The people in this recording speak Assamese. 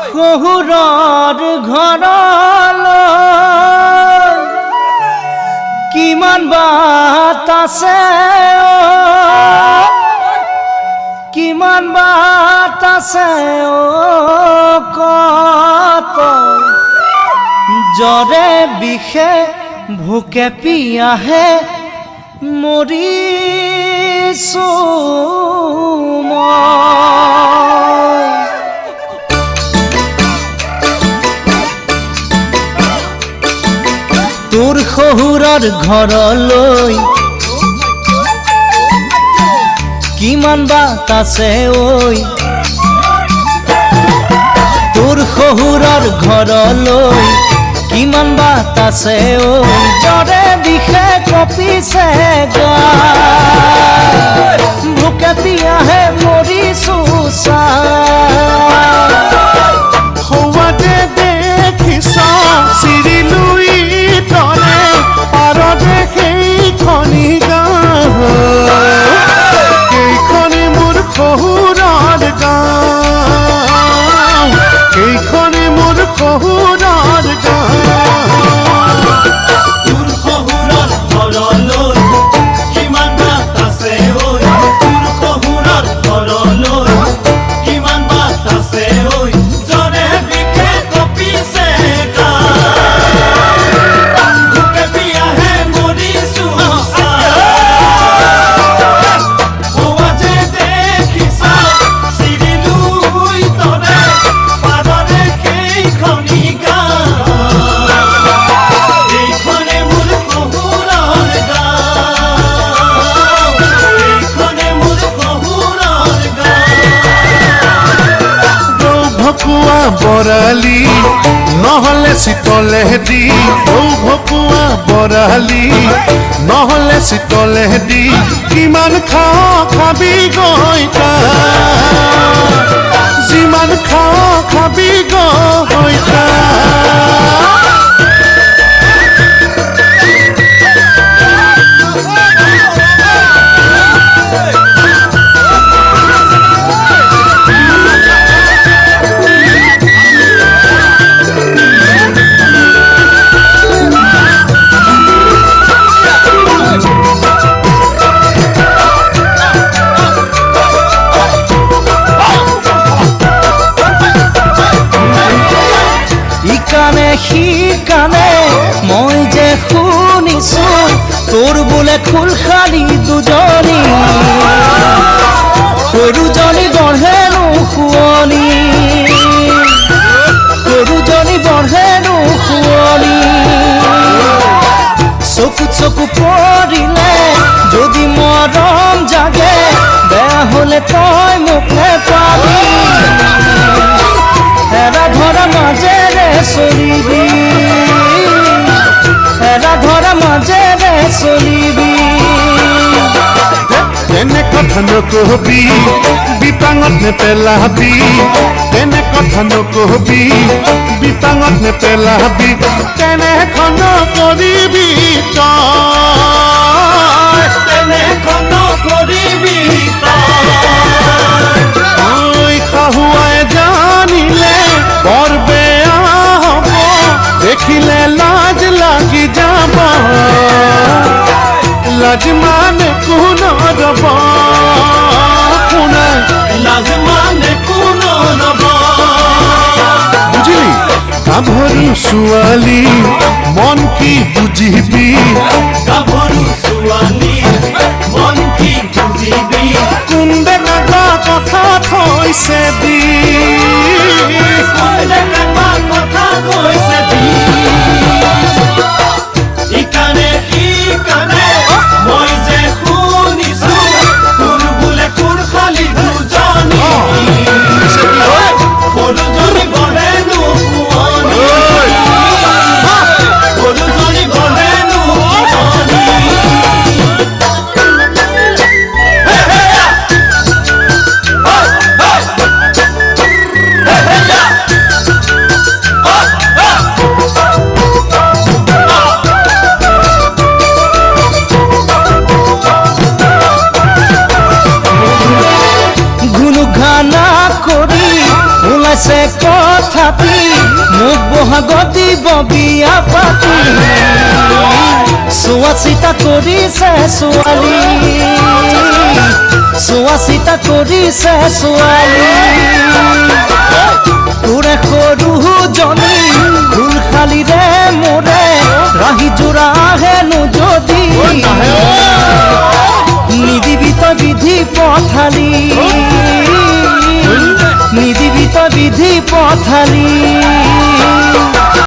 শহুৰৰ ঘৰলৈ কিমান বাট আছে কিমান বাট আছে কত জ্বৰে বিষে ভোকে পিয়াহে মৰিছো মই। তোৰ শহুৰৰ ঘৰলৈ কিমান বাট আছে ঐ তোৰ শহুৰৰ ঘৰলৈ কিমান বাট আছে ঐ জ্বৰে বিষে কঁপিছে গা ভোকে পিয়াহে মৰিছো সৌৱাতে দেখিছ চিৰিলুই তলে পাৰতে সেইখনি গাঁও কেইখনি মোৰ শহুৰৰ গাঁও কেইখনি মোৰ শহুৰৰ গাঁও। তোৰ শহুৰৰ ঘৰলৈ কিমান বাট আছে ঐ তোৰ শহুৰৰ ঘৰলৈ কিমান বাট আছে ঐ জ্বৰে বিষে কঁপিছে গা ভোকে পিয়াহে মৰিছো সৌৱাতে দেখিছ চিৰিলুই তলে পাৰতে সেইখনি গাঁও এইখনে মোৰ শহুৰৰ গাঁও এইখনে মোৰ শহুৰৰ গাঁও। ভকুৱা বৰালি নহলে চিতলে দি ভকুৱা বৰালি নহলে চিতলে দি কিমান খাবি গৈ যিমান খাবি গৈ ইকানে সিকানে মই যে শুনিছো তোৰ বোলে খোল খালি দুজনী সৰুজনী বঢ়েনো শুৱনি সৰুজনী বঢ়েনো শুৱনি চকু চকু পৰিলে যদি মৰম জাগে বেয়া হলে তই মোক নেপাবি এৰা ধৰা মাজেৰে চলিবি এৰা ধৰা মাজেৰে চলিবি তেনে কথা নকবি বিপাঙত নেপেলাবি তেনে কথা নকবি বিপাঙত নেপেলাবি তেনেখন কৰিবি তই তেনেখন কৰিবি তই শাহুৱাই জানিলে বৰ বেয়া হ'ব দেখিলে লাজ লাগি যাব লাজ মানে কোনো ৰব কোনে লাজ মানে কোনো ৰব বুজিলি গাভৰু ছোৱালী মন কি বুজিবি গাভৰু ছোৱালী মন কি বুজিবি কোনবে নাগা কথা থৈছে দি কোনে কাবা কথা কৈছে দি ইকানে সিকানে মই যে শুনিছো তোৰ বোলে কোৰ খালি দুজনী সৰুজনী বঢ়েনো শুৱনি সৰুজনী বঢ়েনো শুৱনি থাপি মোক বহাগত দিব বিয়া পাতি চোৱা চিতা কৰিছে ছোৱালী চোৱা চিতা কৰিছে ছোৱালী তোৰে সৰু জনী ফুল খালিৰে মোৰে ৰাহি জোৰা হেনো যদি নিদিবি তই বিধি পথালি নিদিবি তই বিধি পথালি